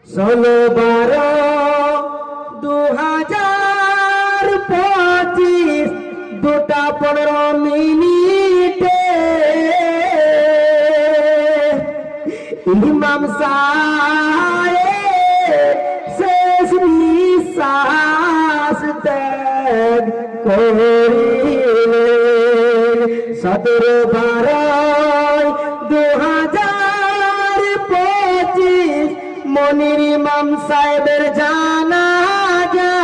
16/12/2025 2:15 ইমাম সাহেব শেষ নিঃশ্বাস ত্যাগ করিলেন। 17/12/2025 মনির ইমাম সাহেবের জানাজা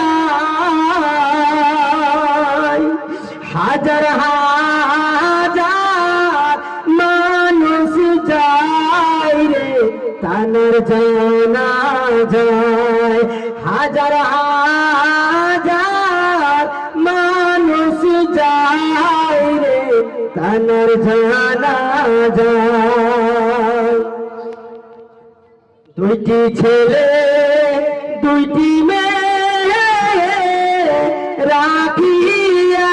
হাজার হাজার মানুষ যায় রে তানের জানাজায়। হাজার হাজার মানুষ যায় রে তানের জানাজায়। দুইটি ছেলে দুইটি মেয়ে রাখিয়া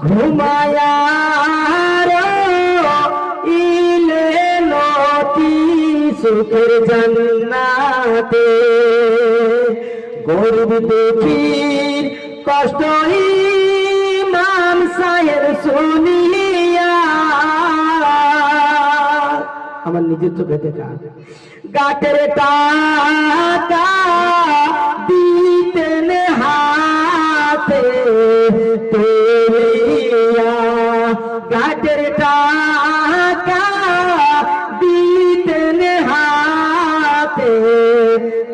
ঘুমায়া ইলেন অতি সুখের জান্নাতে। গরিব দুঃখীর কষ্ট ইমাম সাহেব শুনিয়া আমার নিজের চোখে দেখা গাটের টাকা দিতেন হাতে তুলিয়া। গাটের টাকা দিতেন হাতে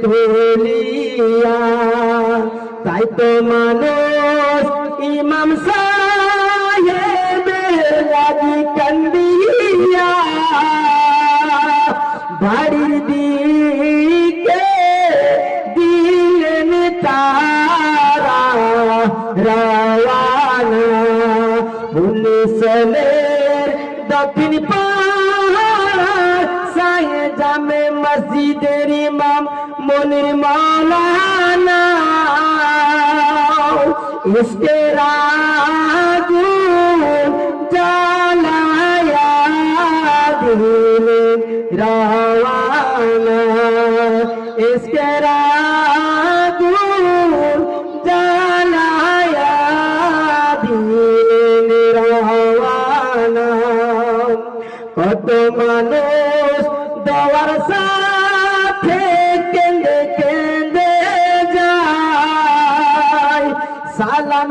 তুলিয়া। তাই তো মানুষ ইমাম সাহেবের লাগি কান্দিয়া বাড়ির দিকে দিলেন তারা রওয়ানা। পুলিশের দক্ষিণ পাড়ার সায়ে জামে মসজিদের ইমাম মনির মাওলানা ইশকের আগুন জ্বালায়া দিলেন রওয়ানা। ইশকের আগুন জ্বালায়া দিলেন রওয়ানা। কত মানুষ দেওয়ার সাথে কেঁদে কেঁদে যায় সালাম